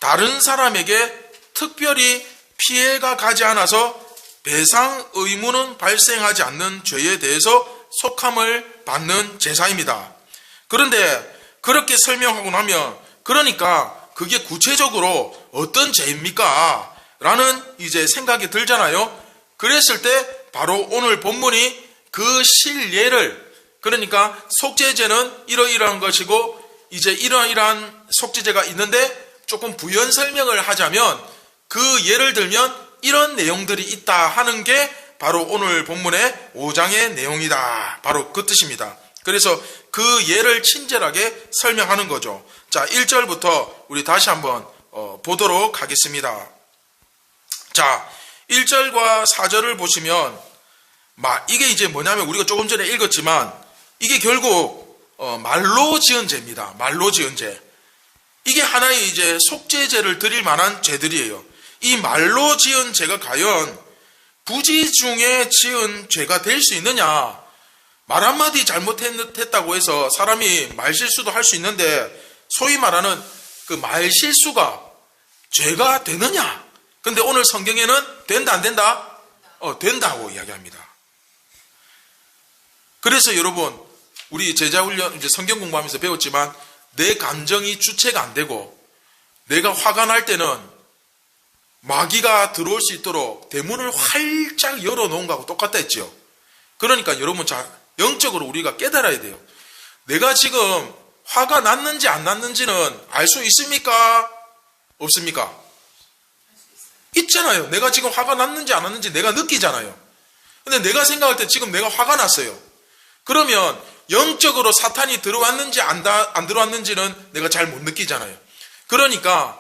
다른 사람에게 특별히 피해가 가지 않아서 배상 의무는 발생하지 않는 죄에 대해서 속함을 받는 제사입니다. 그런데 그렇게 설명하고 나면 그러니까 그게 구체적으로 어떤 죄입니까? 라는 이제 생각이 들잖아요. 그랬을 때 바로 오늘 본문이 그 실예를, 그러니까 속죄죄는 이러이러한 것이고 이제 이러이러한 속죄죄가 있는데 조금 부연 설명을 하자면 그 예를 들면 이런 내용들이 있다 하는 게 바로 오늘 본문의 5장의 내용이다. 바로 그 뜻입니다. 그래서 그 예를 친절하게 설명하는 거죠. 자, 1절부터 우리 다시 한번 보도록 하겠습니다. 자, 1절과 4절을 보시면 이게 이제 뭐냐면 우리가 조금 전에 읽었지만 이게 결국 말로 지은 죄입니다. 말로 지은 죄. 이게 하나의 이제 속죄죄를 드릴 만한 죄들이에요. 이 말로 지은 죄가 과연 부지 중에 지은 죄가 될 수 있느냐? 말 한마디 잘못했다고 해서 사람이 말실수도 할 수 있는데 소위 말하는 그 말실수가 죄가 되느냐? 근데 오늘 성경에는 된다 안 된다? 된다고 이야기합니다. 그래서 여러분 우리 제자훈련 이제 성경 공부하면서 배웠지만 내 감정이 주체가 안 되고 내가 화가 날 때는 마귀가 들어올 수 있도록 대문을 활짝 열어놓은 거하고 똑같다 했죠. 그러니까 여러분 영적으로 우리가 깨달아야 돼요. 내가 지금 화가 났는지 안 났는지는 알 수 있습니까? 없습니까? 있잖아요. 내가 지금 화가 났는지 안 났는지 내가 느끼잖아요. 근데 내가 생각할 때 지금 내가 화가 났어요. 그러면 영적으로 사탄이 들어왔는지 안 들어왔는지는 내가 잘 못 느끼잖아요. 그러니까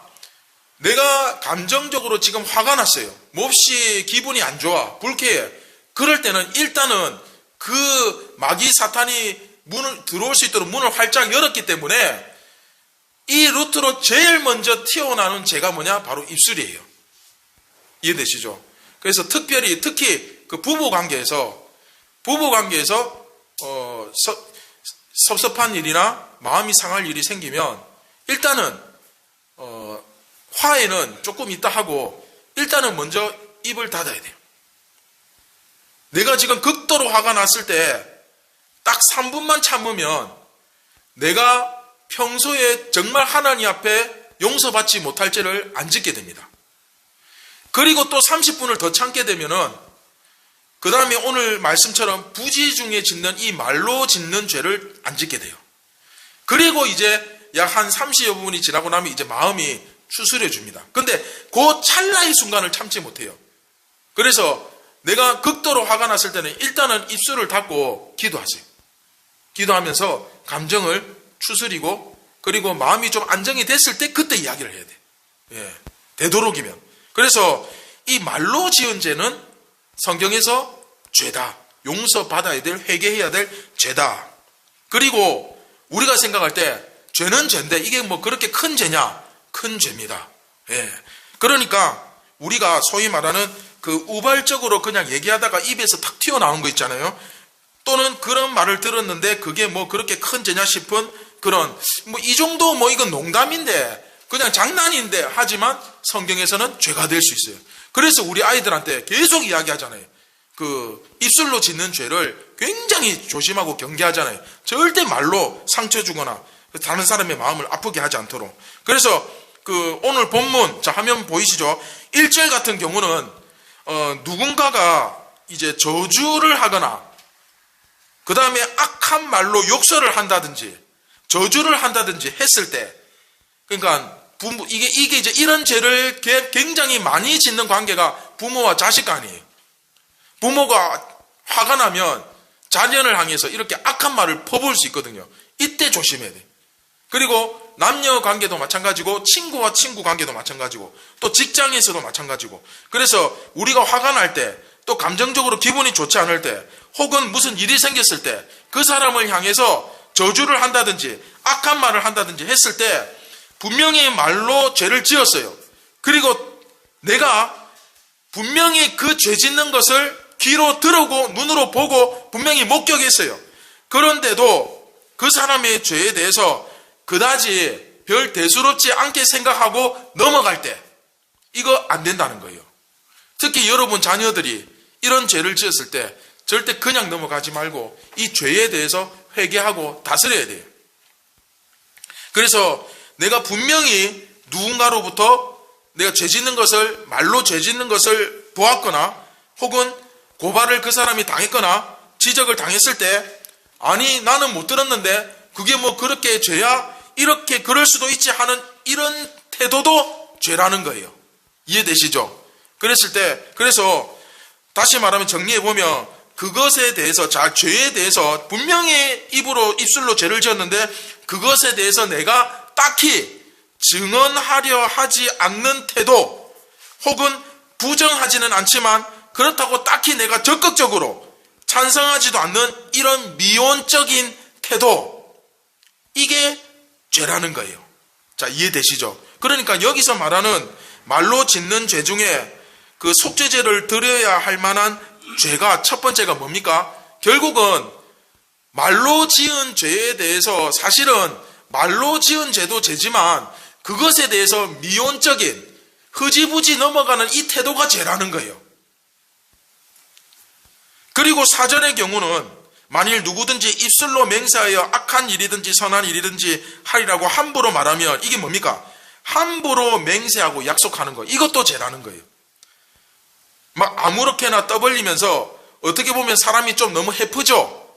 내가 감정적으로 지금 화가 났어요. 몹시 기분이 안 좋아. 불쾌해. 그럴 때는 일단은 그 마귀 사탄이 문을 들어올 수 있도록 문을 활짝 열었기 때문에 이 루트로 제일 먼저 튀어나오는 죄가 뭐냐? 바로 입술이에요. 이해되시죠? 그래서 특히 그 부부 관계에서 섭섭한 일이나 마음이 상할 일이 생기면 일단은 화해는 조금 있다 하고 일단은 먼저 입을 닫아야 돼요. 내가 지금 극도로 화가 났을 때 딱 3분만 참으면 내가 평소에 정말 하나님 앞에 용서받지 못할 죄를 안 짓게 됩니다. 그리고 또 30분을 더 참게 되면은 그 다음에 오늘 말씀처럼 부지 중에 짓는 이 말로 짓는 죄를 안 짓게 돼요. 그리고 이제 약 한 30여 분이 지나고 나면 이제 마음이 추스려 줍니다. 근데 그 찰나의 순간을 참지 못해요. 그래서 내가 극도로 화가 났을 때는 일단은 입술을 닫고 기도하세요. 기도하면서 감정을 추스리고 그리고 마음이 좀 안정이 됐을 때 그때 이야기를 해야 돼. 예, 되도록이면. 그래서 이 말로 지은 죄는 성경에서 죄다. 용서받아야 될, 회개해야 될 죄다. 그리고 우리가 생각할 때 죄는 죄인데 이게 뭐 그렇게 큰 죄냐? 큰 죄입니다. 예. 그러니까 우리가 소위 말하는 그 우발적으로 그냥 얘기하다가 입에서 탁 튀어나온 거 있잖아요. 또는 그런 말을 들었는데 그게 뭐 그렇게 큰 죄냐 싶은 그런 뭐 이 정도 뭐 이건 농담인데 그냥 장난인데 하지만 성경에서는 죄가 될 수 있어요. 그래서 우리 아이들한테 계속 이야기하잖아요. 그 입술로 짓는 죄를 굉장히 조심하고 경계하잖아요. 절대 말로 상처 주거나 다른 사람의 마음을 아프게 하지 않도록. 그래서 그 오늘 본문 자 화면 보이시죠? 1절 같은 경우는 누군가가 이제 저주를 하거나 그 다음에 악한 말로 욕설을 한다든지 저주를 한다든지 했을 때 그러니까 이게 이제 이런 죄를 굉장히 많이 짓는 관계가 부모와 자식 간이에요. 부모가 화가 나면 자녀를 향해서 이렇게 악한 말을 퍼부을 수 있거든요. 이때 조심해야 돼. 그리고 남녀 관계도 마찬가지고 친구와 친구 관계도 마찬가지고 또 직장에서도 마찬가지고 그래서 우리가 화가 날 때 또 감정적으로 기분이 좋지 않을 때 혹은 무슨 일이 생겼을 때 그 사람을 향해서 저주를 한다든지 악한 말을 한다든지 했을 때 분명히 말로 죄를 지었어요. 그리고 내가 분명히 그 죄 짓는 것을 귀로 들었고 눈으로 보고 분명히 목격했어요. 그런데도 그 사람의 죄에 대해서 그다지 별 대수롭지 않게 생각하고 넘어갈 때 이거 안 된다는 거예요. 특히 여러분 자녀들이 이런 죄를 지었을 때 절대 그냥 넘어가지 말고 이 죄에 대해서 회개하고 다스려야 돼요. 그래서 내가 분명히 누군가로부터 내가 죄 짓는 것을, 말로 죄 짓는 것을 보았거나 혹은 고발을 그 사람이 당했거나 지적을 당했을 때 아니 나는 못 들었는데 그게 뭐 그렇게 죄야? 이렇게 그럴 수도 있지 하는 이런 태도도 죄라는 거예요. 이해되시죠? 그래서 다시 말하면 정리해보면 그것에 대해서, 죄에 대해서 분명히 입술로 죄를 지었는데 그것에 대해서 내가 딱히 증언하려 하지 않는 태도 혹은 부정하지는 않지만 그렇다고 딱히 내가 적극적으로 찬성하지도 않는 이런 미온적인 태도, 이게 죄라는 거예요. 자, 이해되시죠? 그러니까 여기서 말하는 말로 짓는 죄 중에 그 속죄제를 드려야 할 만한 죄가 첫 번째가 뭡니까? 결국은 말로 지은 죄에 대해서 사실은 말로 지은 죄도 죄지만 그것에 대해서 미온적인 흐지부지 넘어가는 이 태도가 죄라는 거예요. 그리고 사전의 경우는 만일 누구든지 입술로 맹세하여 악한 일이든지 선한 일이든지 하리라고 함부로 말하면 이게 뭡니까? 함부로 맹세하고 약속하는 거, 이것도 죄라는 거예요. 막 아무렇게나 떠벌리면서 어떻게 보면 사람이 좀 너무 해프죠?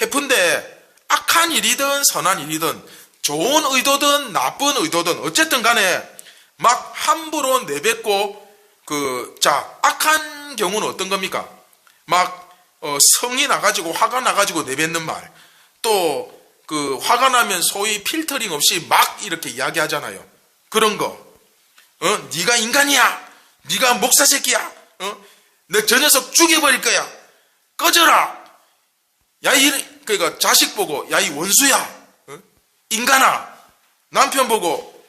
해픈데 악한 일이든 선한 일이든 좋은 의도든 나쁜 의도든 어쨌든 간에 막 함부로 내뱉고 악한 경우는 어떤 겁니까? 막 성이 나가지고 화가 나가지고 내뱉는 말, 또 화가 나면 소위 필터링 없이 막 이렇게 이야기하잖아요. 그런 거. 네가 인간이야. 네가 목사 새끼야. 내 저 녀석 죽여버릴 거야. 꺼져라. 그러니까 자식 보고 야 이 원수야. 인간아. 남편 보고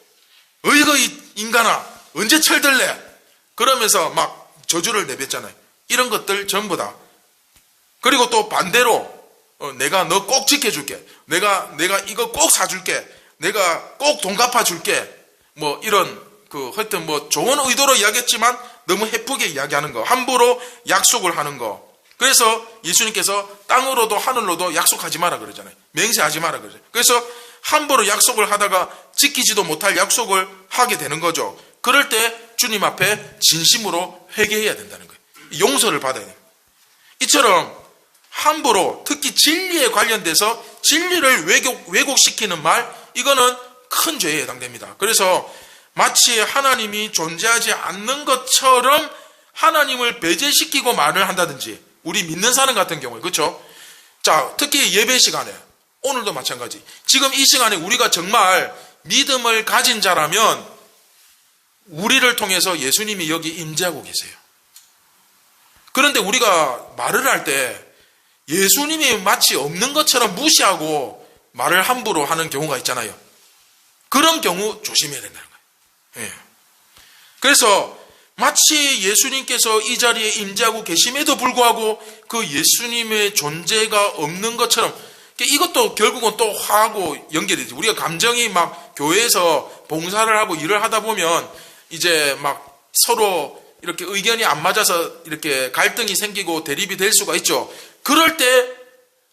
어이구 이 인간아. 언제 철들래? 그러면서 막 저주를 내뱉잖아요. 이런 것들 전부 다. 그리고 또 반대로 내가 너 꼭 지켜줄게. 내가 이거 꼭 사줄게. 내가 꼭 돈 갚아줄게. 뭐 이런 하여튼 뭐 좋은 의도로 이야기했지만 너무 해프게 이야기하는 거, 함부로 약속을 하는 거. 그래서 예수님께서 땅으로도 하늘로도 약속하지 마라 그러잖아요. 맹세하지 마라 그러잖아요. 그래서 함부로 약속을 하다가 지키지도 못할 약속을 하게 되는 거죠. 그럴 때 주님 앞에 진심으로 회개해야 된다는 거예요. 용서를 받아야 돼요. 이처럼 함부로 특히 진리에 관련돼서 진리를 왜곡시키는 말, 이거는 큰 죄에 해당됩니다. 그래서 마치 하나님이 존재하지 않는 것처럼 하나님을 배제시키고 말을 한다든지, 우리 믿는 사람 같은 경우에, 그렇죠? 자, 특히 예배 시간에, 오늘도 마찬가지. 지금 이 시간에 우리가 정말 믿음을 가진 자라면 우리를 통해서 예수님이 여기 임재하고 계세요. 그런데 우리가 말을 할 때 예수님이 마치 없는 것처럼 무시하고 말을 함부로 하는 경우가 있잖아요. 그런 경우 조심해야 된다는 거예요. 예. 그래서 마치 예수님께서 이 자리에 임재하고 계심에도 불구하고 그 예수님의 존재가 없는 것처럼, 이것도 결국은 또 화하고 연결이 되죠. 우리가 감정이 막 교회에서 봉사를 하고 일을 하다 보면 이제 막 서로 이렇게 의견이 안 맞아서 이렇게 갈등이 생기고 대립이 될 수가 있죠. 그럴 때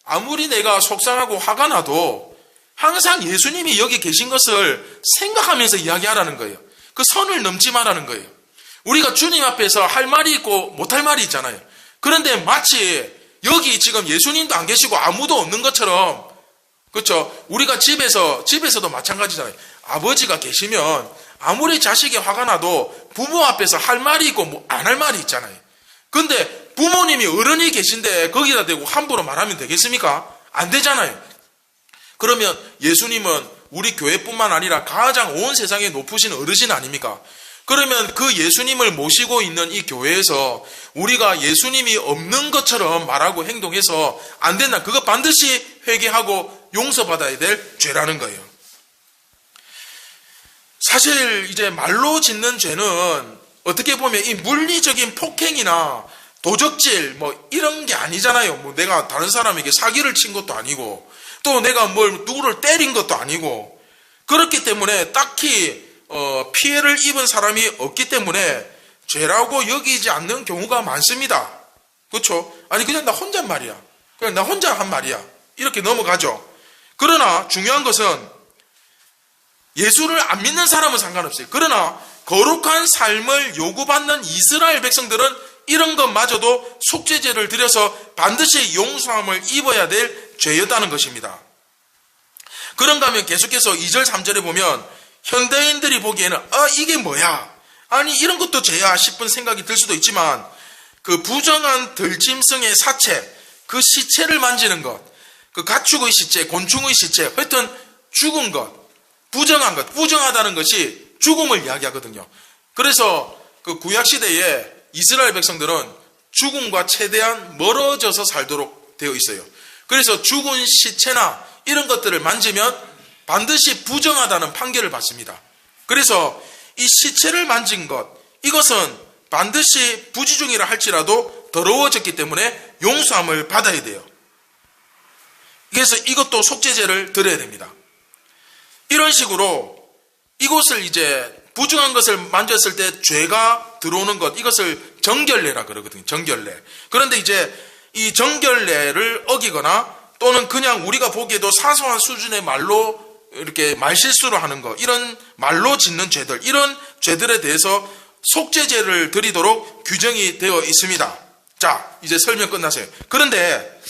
아무리 내가 속상하고 화가 나도 항상 예수님이 여기 계신 것을 생각하면서 이야기하라는 거예요. 그 선을 넘지 말라는 거예요. 우리가 주님 앞에서 할 말이 있고 못할 말이 있잖아요. 그런데 마치 여기 지금 예수님도 안 계시고 아무도 없는 것처럼, 그렇죠? 우리가 집에서도 마찬가지잖아요. 아버지가 계시면 아무리 자식이 화가 나도 부모 앞에서 할 말이 있고 뭐 안 할 말이 있잖아요. 근데 부모님이 어른이 계신데 거기다 대고 함부로 말하면 되겠습니까? 안 되잖아요. 그러면 예수님은 우리 교회뿐만 아니라 가장 온 세상에 높으신 어르신 아닙니까? 그러면 그 예수님을 모시고 있는 이 교회에서 우리가 예수님이 없는 것처럼 말하고 행동해서 안 된다. 그거 반드시 회개하고 용서받아야 될 죄라는 거예요. 사실 이제 말로 짓는 죄는 어떻게 보면 이 물리적인 폭행이나 도적질 뭐 이런 게 아니잖아요. 뭐 내가 다른 사람에게 사기를 친 것도 아니고 또 내가 누구를 때린 것도 아니고 그렇기 때문에 딱히 피해를 입은 사람이 없기 때문에 죄라고 여기지 않는 경우가 많습니다. 그렇죠? 아니 그냥 나 혼자 말이야. 그냥 나 혼자 한 말이야. 이렇게 넘어가죠. 그러나 중요한 것은 예수를 안 믿는 사람은 상관없어요. 그러나 거룩한 삶을 요구받는 이스라엘 백성들은 이런 것마저도 속죄제를 드려서 반드시 용서함을 입어야 될 죄였다는 것입니다. 그런가 하면 계속해서 2절 3절에 보면 현대인들이 보기에는 이게 뭐야? 아니 이런 것도 죄야 싶은 생각이 들 수도 있지만 그 부정한 들짐승의 사체, 그 시체를 만지는 것, 그 가축의 시체, 곤충의 시체, 하여튼 죽은 것, 부정한 것, 부정하다는 것이 죽음을 이야기하거든요. 그래서 그 구약시대에 이스라엘 백성들은 죽음과 최대한 멀어져서 살도록 되어 있어요. 그래서 죽은 시체나 이런 것들을 만지면 반드시 부정하다는 판결을 받습니다. 그래서 이 시체를 만진 것, 이것은 반드시 부지중이라 할지라도 더러워졌기 때문에 용서함을 받아야 돼요. 그래서 이것도 속죄제를 드려야 됩니다. 이런 식으로 이곳을 이제 부정한 것을 만졌을 때 죄가 들어오는 것, 이것을 정결례라 그러거든요. 정결례. 그런데 이제 이 정결례를 어기거나 또는 그냥 우리가 보기에도 사소한 수준의 말로 이렇게 말실수로 하는 것, 이런 말로 짓는 죄들, 이런 죄들에 대해서 속죄제를 드리도록 규정이 되어 있습니다. 자, 이제 설명 끝났어요. 그런데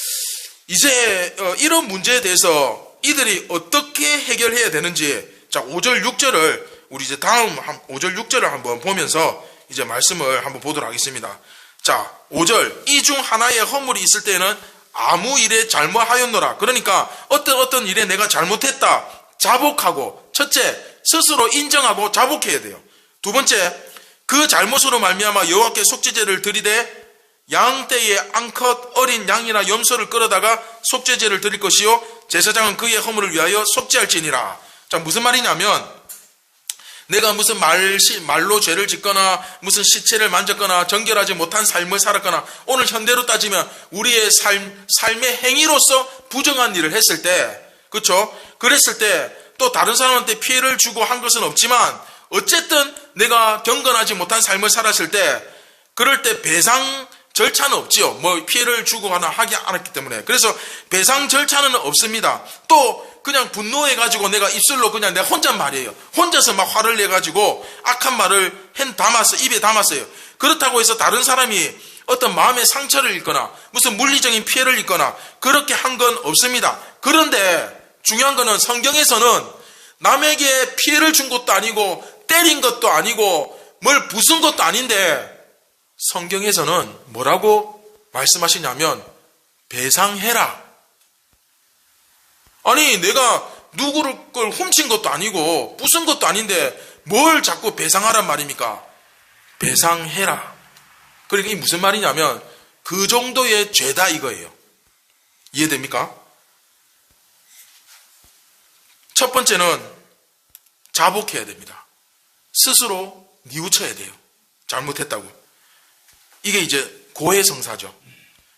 이제 이런 문제에 대해서 이들이 어떻게 해결해야 되는지, 자, 5절, 6절을 우리 이제 다음 5절, 6절을 한번 보면서 이제 말씀을 한번 보도록 하겠습니다. 자, 5절. 이 중 하나의 허물이 있을 때는 아무 일에 잘못하였노라. 그러니까 어떤 일에 내가 잘못했다. 자복하고, 첫째, 스스로 인정하고 자복해야 돼요. 두 번째, 그 잘못으로 말미암아 여호와께 속죄제를 드리되 양떼의 암컷 어린 양이나 염소를 끌어다가 속죄제를 드릴 것이요 제사장은 그의 허물을 위하여 속죄할지니라. 자, 무슨 말이냐면 내가 무슨 말로 죄를 짓거나 무슨 시체를 만졌거나 정결하지 못한 삶을 살았거나 오늘 현대로 따지면 우리의 삶의 행위로서 부정한 일을 했을 때, 그렇죠? 그랬을 때 또 다른 사람한테 피해를 주고 한 것은 없지만 어쨌든 내가 경건하지 못한 삶을 살았을 때 그럴 때 배상 절차는 없지요. 뭐 피해를 주거나 하지 않았기 때문에. 그래서 배상 절차는 없습니다. 또 그냥 분노해가지고 내가 입술로 그냥 내가 혼자 말이에요. 혼자서 막 화를 내가지고 악한 말을 입에 담았어요. 그렇다고 해서 다른 사람이 어떤 마음의 상처를 입거나 무슨 물리적인 피해를 입거나 그렇게 한 건 없습니다. 그런데 중요한 거는 성경에서는 남에게 피해를 준 것도 아니고 때린 것도 아니고 뭘 부순 것도 아닌데 성경에서는 뭐라고 말씀하시냐면 배상해라. 아니 내가 누구를 걸 훔친 것도 아니고 부순 것도 아닌데 뭘 자꾸 배상하란 말입니까? 배상해라. 그러니까 이게 무슨 말이냐면 그 정도의 죄다 이거예요. 이해됩니까? 첫 번째는 자복해야 됩니다. 스스로 뉘우쳐야 돼요. 잘못했다고. 이게 이제 고해성사죠.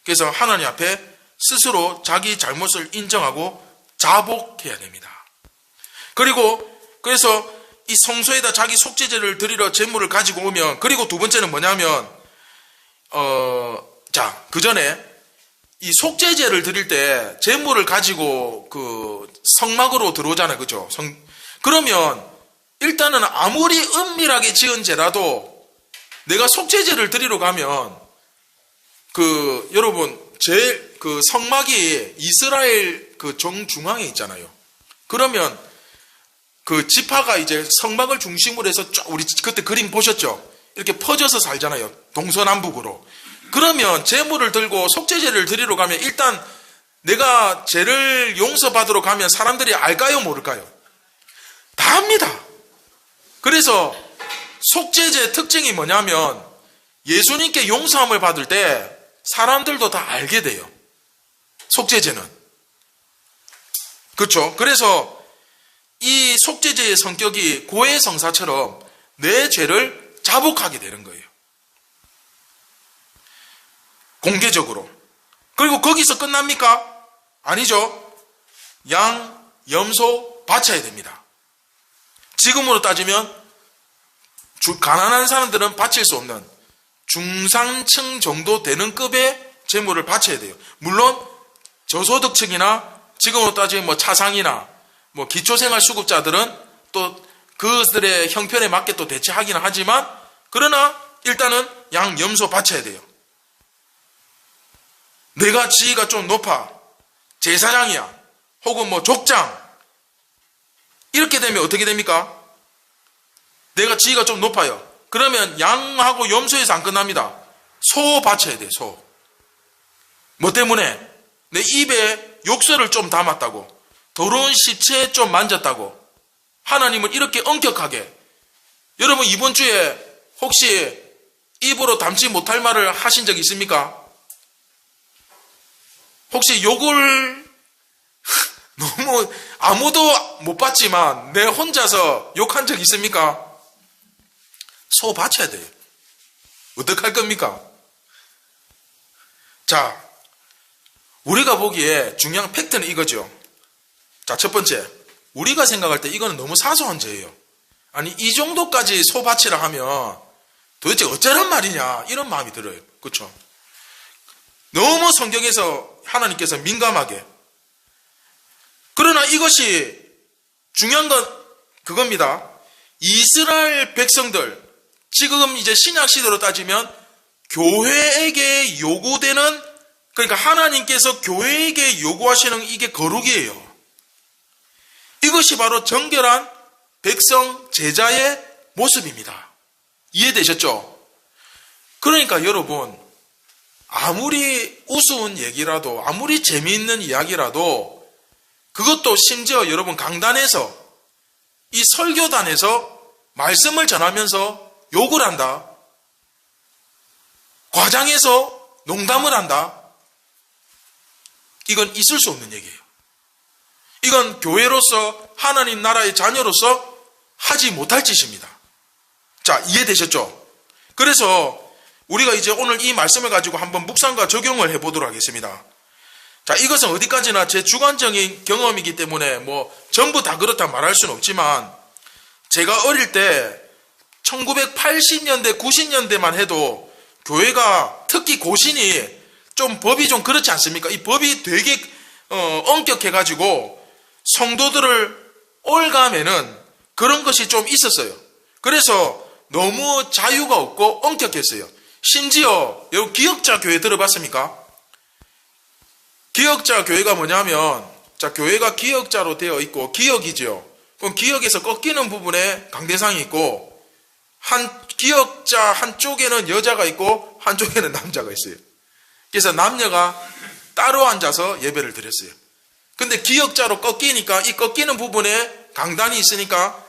그래서 하나님 앞에 스스로 자기 잘못을 인정하고 자복해야 됩니다. 그래서 이 성소에다 자기 속죄제를 드리러 제물을 가지고 오면, 그리고 두 번째는 뭐냐면 그 전에 이 속죄제를 드릴 때 제물을 가지고 그 성막으로 들어오잖아요. 그죠? 그러면 일단은 아무리 은밀하게 지은 죄라도 내가 속죄제를 드리러 가면 여러분 제일 성막이 이스라엘 정중앙에 있잖아요. 그러면 그 지파가 이제 성막을 중심으로 해서 쫙 우리 그때 그림 보셨죠? 이렇게 퍼져서 살잖아요. 동서남북으로. 그러면 제물을 들고 속죄제를 드리러 가면 일단 내가 죄를 용서받으러 가면 사람들이 알까요? 모를까요? 다 압니다. 그래서 속죄제의 특징이 뭐냐면 예수님께 용서함을 받을 때 사람들도 다 알게 돼요. 속죄제는. 그렇죠? 그래서 이 속죄제의 성격이 고해성사처럼 내 죄를 자복하게 되는 거예요. 공개적으로. 그리고 거기서 끝납니까? 아니죠. 양, 염소 바쳐야 됩니다. 지금으로 따지면 가난한 사람들은 바칠 수 없는 중산층 정도 되는 급의 재물을 바쳐야 돼요. 물론 저소득층이나 지금으로 따지면 뭐 차상이나 뭐 기초생활수급자들은 또 그들의 형편에 맞게 또 대처하기는 하지만, 그러나 일단은 양염소 바쳐야 돼요. 내가 지위가 좀 높아, 제사장이야, 혹은 뭐 족장, 이렇게 되면 어떻게 됩니까? 내가 지위가 좀 높아요. 그러면 양하고 염소에서 안 끝납니다. 소 바쳐야 돼요. 소. 뭐 때문에? 내 입에 욕설을 좀 담았다고, 더러운 시체에 좀 만졌다고 하나님을 이렇게 엄격하게. 여러분, 이번 주에 혹시 입으로 담지 못할 말을 하신 적 있습니까? 혹시 욕을 너무 아무도 못 봤지만 내 혼자서 욕한 적 있습니까? 소 바쳐야 돼요. 어떡할 겁니까? 자, 우리가 보기에 중요한 팩트는 이거죠. 자, 첫 번째, 우리가 생각할 때 이거는 너무 사소한 죄예요. 아니, 이 정도까지 소 바치라 하면 도대체 어쩌란 말이냐, 이런 마음이 들어요. 그렇죠? 너무 성경에서 하나님께서 민감하게. 그러나 이것이 중요한 건 그겁니다. 이스라엘 백성들, 지금 이제 신약 시대로 따지면 교회에게 요구되는, 그러니까 하나님께서 교회에게 요구하시는 이게 거룩이에요. 이것이 바로 정결한 백성 제자의 모습입니다. 이해되셨죠? 그러니까 여러분, 아무리 우스운 얘기라도, 아무리 재미있는 이야기라도, 그것도 심지어 여러분 강단에서, 이 설교단에서 말씀을 전하면서 욕을 한다, 과장해서 농담을 한다, 이건 있을 수 없는 얘기예요. 이건 교회로서, 하나님 나라의 자녀로서 하지 못할 짓입니다. 자, 이해되셨죠? 그래서 우리가 이제 오늘 이 말씀을 가지고 한번 묵상과 적용을 해보도록 하겠습니다. 자, 이것은 어디까지나 제 주관적인 경험이기 때문에 뭐 전부 다 그렇다 말할 수는 없지만, 제가 어릴 때 1980년대, 90년대만 해도 교회가, 특히 고신이 좀 법이 좀 그렇지 않습니까? 이 법이 되게 엄격해가지고 성도들을 올가매는 그런 것이 좀 있었어요. 그래서 너무 자유가 없고 엄격했어요. 심지어 여러분, 기역자 교회 들어봤습니까? 기역자 교회가 뭐냐면, 자, 교회가 기역자로 되어 있고, 기역이죠. 그럼 기역에서 꺾이는 부분에 강대상이 있고, 기역자 한쪽에는 여자가 있고 한쪽에는 남자가 있어요. 그래서 남녀가 따로 앉아서 예배를 드렸어요. 근데 기역자로 꺾이니까 이 꺾이는 부분에 강단이 있으니까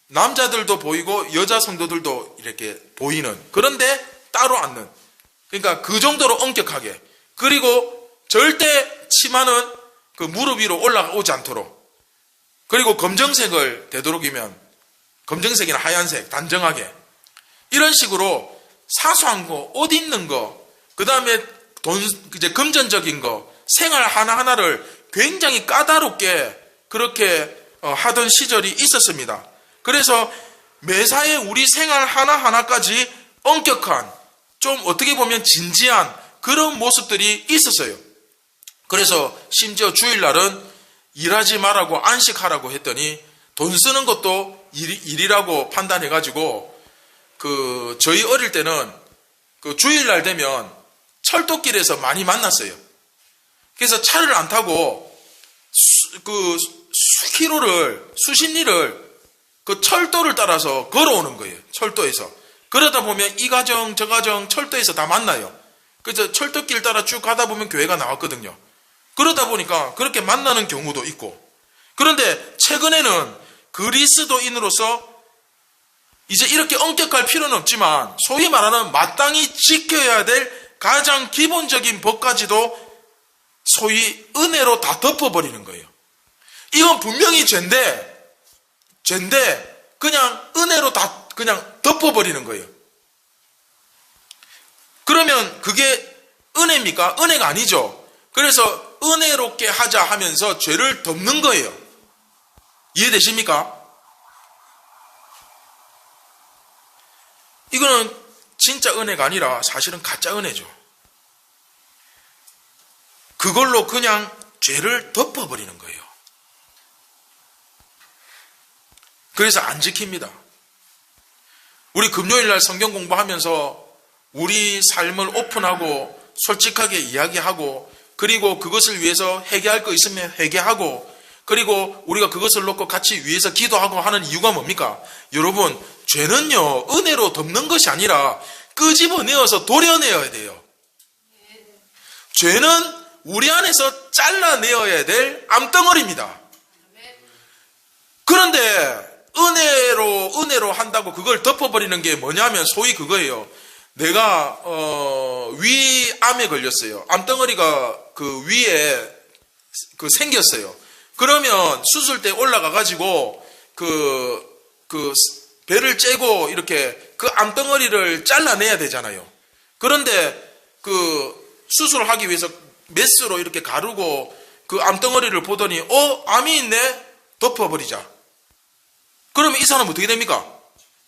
남자들도 보이고 여자 성도들도 이렇게 보이는, 그런데 따로 앉는, 그러니까 그 정도로 엄격하게. 그리고 절대 치마는 그 무릎 위로 올라오지 않도록, 그리고 검정색을 되도록이면 검정색이나 하얀색 단정하게, 이런 식으로 사소한 거, 옷 입는 거, 그 다음에 이제 금전적인 거, 생활 하나하나를 굉장히 까다롭게 그렇게 하던 시절이 있었습니다. 그래서 매사에 우리 생활 하나하나까지 엄격한, 좀 어떻게 보면 진지한 그런 모습들이 있었어요. 그래서 심지어 주일날은 일하지 말라고 안식하라고 했더니 돈 쓰는 것도 일이라고 판단해가지고, 저희 어릴 때는 그 주일날 되면 철도길에서 많이 만났어요. 그래서 차를 안 타고 수십 리를 그 철도를 따라서 걸어오는 거예요. 철도에서. 그러다 보면 이 가정 저 가정 철도에서 다 만나요. 그래서 철도길 따라 쭉 가다 보면 교회가 나왔거든요. 그러다 보니까 그렇게 만나는 경우도 있고. 그런데 최근에는 그리스도인으로서 이제 이렇게 엄격할 필요는 없지만, 소위 말하는 마땅히 지켜야 될 가장 기본적인 법까지도 소위 은혜로 다 덮어버리는 거예요. 이건 분명히 죄인데 그냥 은혜로 다 그냥 덮어버리는 거예요. 그러면 그게 은혜입니까? 은혜가 아니죠. 그래서 은혜롭게 하자 하면서 죄를 덮는 거예요. 이해되십니까? 이거는 진짜 은혜가 아니라 사실은 가짜 은혜죠. 그걸로 그냥 죄를 덮어버리는 거예요. 그래서 안 지킵니다. 우리 금요일날 성경 공부하면서 우리 삶을 오픈하고 솔직하게 이야기하고, 그리고 그것을 위해서 회개할 거 있으면 회개하고, 그리고 우리가 그것을 놓고 같이 위해서 기도하고 하는 이유가 뭡니까? 여러분, 죄는요 은혜로 덮는 것이 아니라 끄집어내어서 도려내어야 돼요. 죄는 우리 안에서 잘라내어야 될 암덩어리입니다. 그런데 은혜로 한다고 그걸 덮어버리는 게 뭐냐면 소위 그거예요. 내가 위암에 걸렸어요. 암덩어리가 그 위에 생겼어요. 그러면 수술대 올라가 가지고 그 배를 째고 이렇게 그 암덩어리를 잘라내야 되잖아요. 그런데 그 수술하기 위해서 메스로 이렇게 가르고 그 암덩어리를 보더니 암이 있네? 덮어버리자. 그러면 이 사람은 어떻게 됩니까?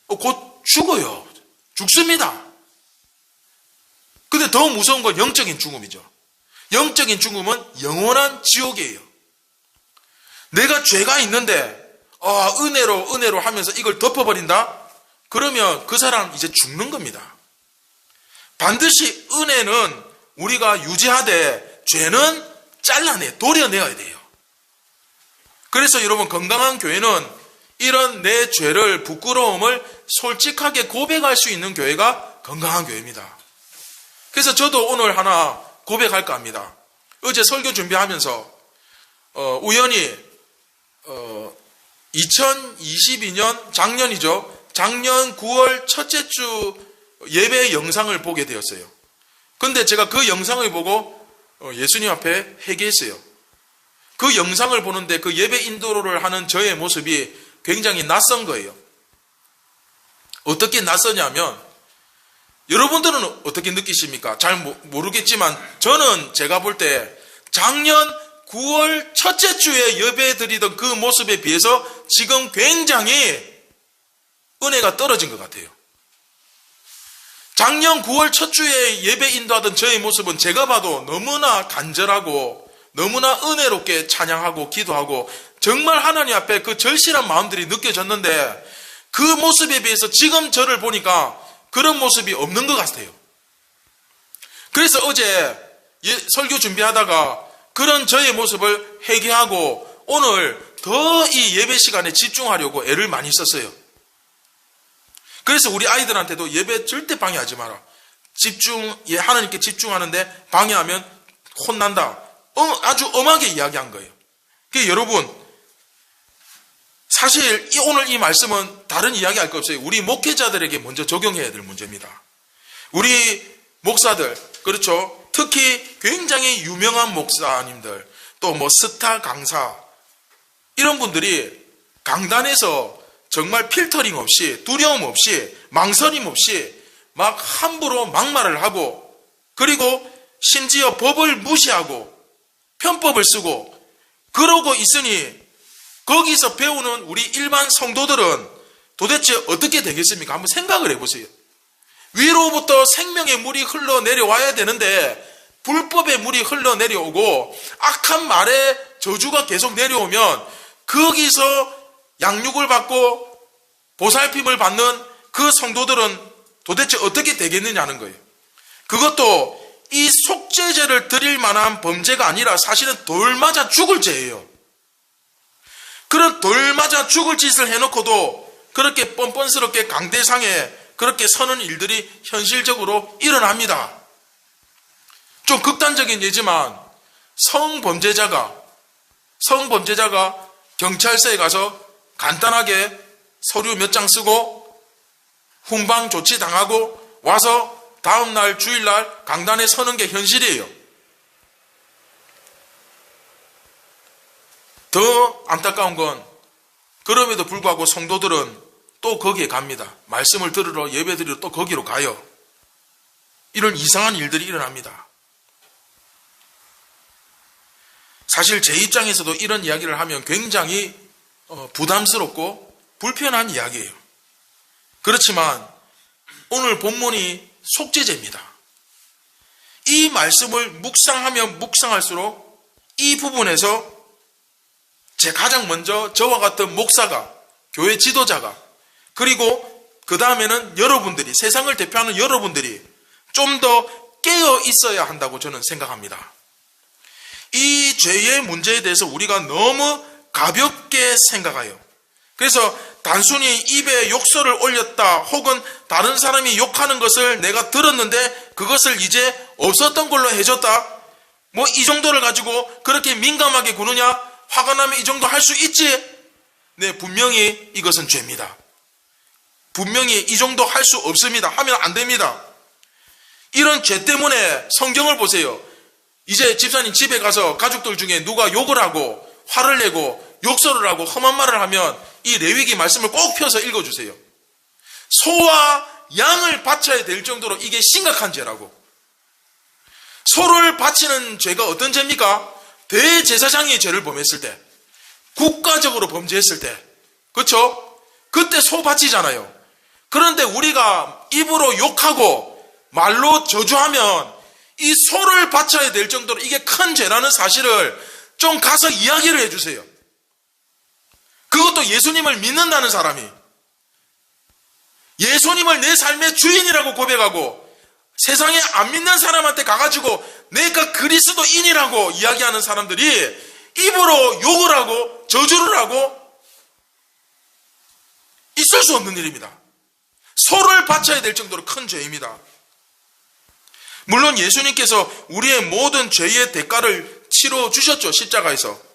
곧 죽어요. 죽습니다. 근데 더 무서운 건 영적인 죽음이죠. 영적인 죽음은 영원한 지옥이에요. 내가 죄가 있는데 은혜로 하면서 이걸 덮어버린다? 그러면 그 사람 이제 죽는 겁니다. 반드시 은혜는 우리가 유지하되 죄는 도려내어야 돼요. 그래서 여러분, 건강한 교회는 이런 내 죄를, 부끄러움을 솔직하게 고백할 수 있는 교회가 건강한 교회입니다. 그래서 저도 오늘 하나 고백할까 합니다. 어제 설교 준비하면서 우연히 2022년 작년이죠. 작년 9월 첫째 주 예배 영상을 보게 되었어요. 근데 제가 그 영상을 보고 예수님 앞에 회개했어요. 그 영상을 보는데 그 예배 인도를 하는 저의 모습이 굉장히 낯선 거예요. 어떻게 낯서냐면, 여러분들은 어떻게 느끼십니까? 잘 모르겠지만 저는 제가 볼 때 작년 9월 첫째 주에 예배 드리던 그 모습에 비해서 지금 굉장히 은혜가 떨어진 것 같아요. 작년 9월 첫 주에 예배 인도하던 저의 모습은 제가 봐도 너무나 간절하고 너무나 은혜롭게 찬양하고 기도하고 정말 하나님 앞에 그 절실한 마음들이 느껴졌는데, 그 모습에 비해서 지금 저를 보니까 그런 모습이 없는 것 같아요. 그래서 어제 설교 준비하다가 그런 저의 모습을 회개하고 오늘 더 이 예배 시간에 집중하려고 애를 많이 썼어요. 그래서 우리 아이들한테도 예배 절대 방해하지 마라. 하나님께 집중하는데 방해하면 혼난다. 아주 엄하게 이야기한 거예요. 그러니까 여러분, 사실 오늘 이 말씀은 다른 이야기 할 거 없어요. 우리 목회자들에게 먼저 적용해야 될 문제입니다. 우리 목사들, 그렇죠? 특히 굉장히 유명한 목사님들, 또 스타 강사, 이런 분들이 강단에서 정말 필터링 없이, 두려움 없이, 망설임 없이 막 함부로 막말을 하고, 그리고 심지어 법을 무시하고 편법을 쓰고 그러고 있으니 거기서 배우는 우리 일반 성도들은 도대체 어떻게 되겠습니까? 한번 생각을 해보세요. 위로부터 생명의 물이 흘러내려와야 되는데 불법의 물이 흘러내려오고 악한 말의 저주가 계속 내려오면 거기서 양육을 받고 보살핌을 받는 그 성도들은 도대체 어떻게 되겠느냐는 거예요. 그것도 이 속죄제를 드릴 만한 범죄가 아니라 사실은 돌 맞아 죽을 죄예요. 그런 돌 맞아 죽을 짓을 해놓고도 그렇게 뻔뻔스럽게 강대상에 그렇게 서는 일들이 현실적으로 일어납니다. 좀 극단적인 예지만 성범죄자가 경찰서에 가서 간단하게 서류 몇 장 쓰고 훈방 조치 당하고 와서 다음날 주일날 강단에 서는 게 현실이에요. 더 안타까운 건 그럼에도 불구하고 성도들은 또 거기에 갑니다. 말씀을 들으러 예배 드리러 또 거기로 가요. 이런 이상한 일들이 일어납니다. 사실 제 입장에서도 이런 이야기를 하면 굉장히 부담스럽고 불편한 이야기예요. 그렇지만 오늘 본문이 속죄제입니다. 이 말씀을 묵상하면 묵상할수록 이 부분에서 가장 먼저 저와 같은 목사가, 교회 지도자가, 그리고 그 다음에는 여러분들이, 세상을 대표하는 여러분들이 좀 더 깨어 있어야 한다고 저는 생각합니다. 이 죄의 문제에 대해서 우리가 너무 가볍게 생각해요. 그래서 단순히 입에 욕설을 올렸다, 혹은 다른 사람이 욕하는 것을 내가 들었는데 그것을 이제 없었던 걸로 해줬다, 뭐 이 정도를 가지고 그렇게 민감하게 구느냐, 화가 나면 이 정도 할 수 있지. 네, 분명히 이것은 죄입니다. 분명히 이 정도 할 수 없습니다. 하면 안 됩니다. 이런 죄 때문에 성경을 보세요. 이제 집사님 집에 가서 가족들 중에 누가 욕을 하고 화를 내고 욕설을 하고 험한 말을 하면 이 레위기 말씀을 꼭 펴서 읽어주세요. 소와 양을 바쳐야 될 정도로 이게 심각한 죄라고. 소를 바치는 죄가 어떤 죄입니까? 대제사장이 죄를 범했을 때, 국가적으로 범죄했을 때, 그렇죠? 그때 소 바치잖아요. 그런데 우리가 입으로 욕하고 말로 저주하면 이 소를 바쳐야 될 정도로 이게 큰 죄라는 사실을 좀 가서 이야기를 해주세요. 그것도 예수님을 믿는다는 사람이, 예수님을 내 삶의 주인이라고 고백하고 세상에 안 믿는 사람한테 가가지고 내가 그리스도인이라고 이야기하는 사람들이 입으로 욕을 하고 저주를 하고 있을 수 없는 일입니다. 소를 바쳐야 될 정도로 큰 죄입니다. 물론 예수님께서 우리의 모든 죄의 대가를 치러 주셨죠, 십자가에서.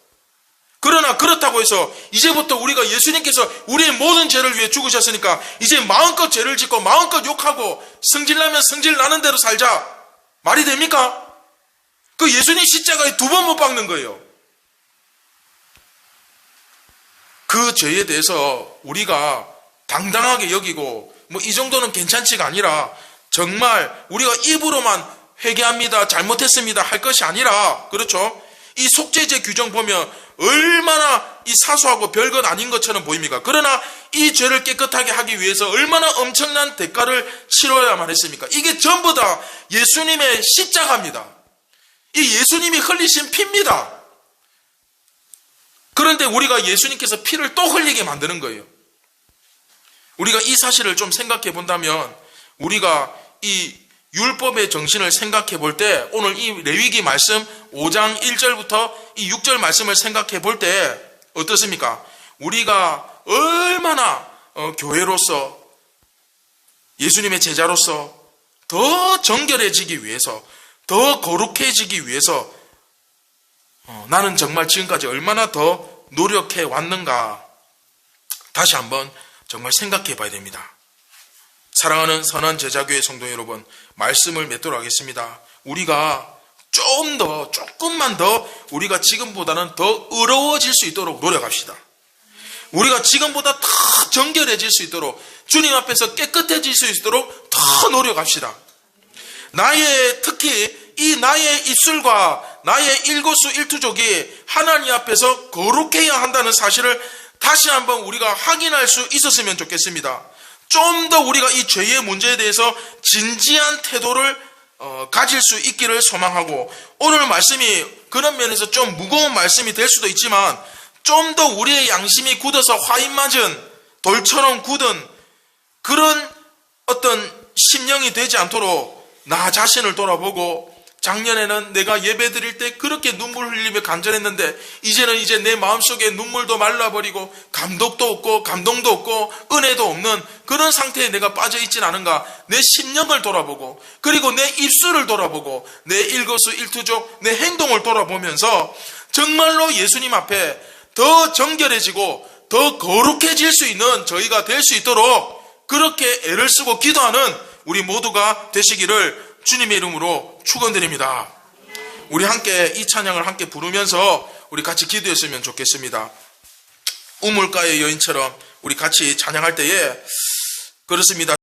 그러나 그렇다고 해서 이제부터 우리가 예수님께서 우리의 모든 죄를 위해 죽으셨으니까 이제 마음껏 죄를 짓고 마음껏 욕하고 성질나면 성질나는 대로 살자, 말이 됩니까? 그 예수님 십자가에 2번 못 박는 거예요. 그 죄에 대해서 우리가 당당하게 여기고 뭐 이 정도는 괜찮지가 아니라, 정말 우리가 입으로만 회개합니다, 잘못했습니다 할 것이 아니라, 그렇죠? 이 속죄제 규정 보면 얼마나 이 사소하고 별것 아닌 것처럼 보입니까? 그러나 이 죄를 깨끗하게 하기 위해서 얼마나 엄청난 대가를 치러야만 했습니까? 이게 전부 다 예수님의 십자가입니다. 이 예수님이 흘리신 피입니다. 그런데 우리가 예수님께서 피를 또 흘리게 만드는 거예요. 우리가 이 사실을 좀 생각해 본다면, 우리가 이 율법의 정신을 생각해 볼 때, 오늘 이 레위기 말씀 5장 1절부터 이 6절 말씀을 생각해 볼 때 어떻습니까? 우리가 얼마나 교회로서, 예수님의 제자로서 더 정결해지기 위해서, 더 거룩해지기 위해서 나는 정말 지금까지 얼마나 더 노력해 왔는가, 다시 한번 정말 생각해 봐야 됩니다. 사랑하는 선한 제자교회 성도 여러분, 말씀을 맺도록 하겠습니다. 우리가 조금만 더 우리가 지금보다는 더 의로워질 수 있도록 노력합시다. 우리가 지금보다 더 정결해질 수 있도록, 주님 앞에서 깨끗해질 수 있도록 더 노력합시다. 특히 이 나의 입술과 나의 일거수일투족이 하나님 앞에서 거룩해야 한다는 사실을 다시 한번 우리가 확인할 수 있었으면 좋겠습니다. 좀 더 우리가 이 죄의 문제에 대해서 진지한 태도를 가질 수 있기를 소망하고, 오늘 말씀이 그런 면에서 좀 무거운 말씀이 될 수도 있지만 좀 더 우리의 양심이 굳어서 화인 맞은 돌처럼 굳은 그런 어떤 심령이 되지 않도록 나 자신을 돌아보고, 작년에는 내가 예배 드릴 때 그렇게 눈물 흘리며 간절했는데 이제는 이제 내 마음속에 눈물도 말라버리고 감독도 없고 감동도 없고 은혜도 없는 그런 상태에 내가 빠져 있진 않은가, 내 심령을 돌아보고, 그리고 내 입술을 돌아보고, 내 일거수일투족 내 행동을 돌아보면서 정말로 예수님 앞에 더 정결해지고 더 거룩해질 수 있는 저희가 될 수 있도록 그렇게 애를 쓰고 기도하는 우리 모두가 되시기를 주님의 이름으로 축원드립니다. 우리 함께 이 찬양을 함께 부르면서 우리 같이 기도했으면 좋겠습니다. 우물가의 여인처럼 우리 같이 찬양할 때에 그렇습니다.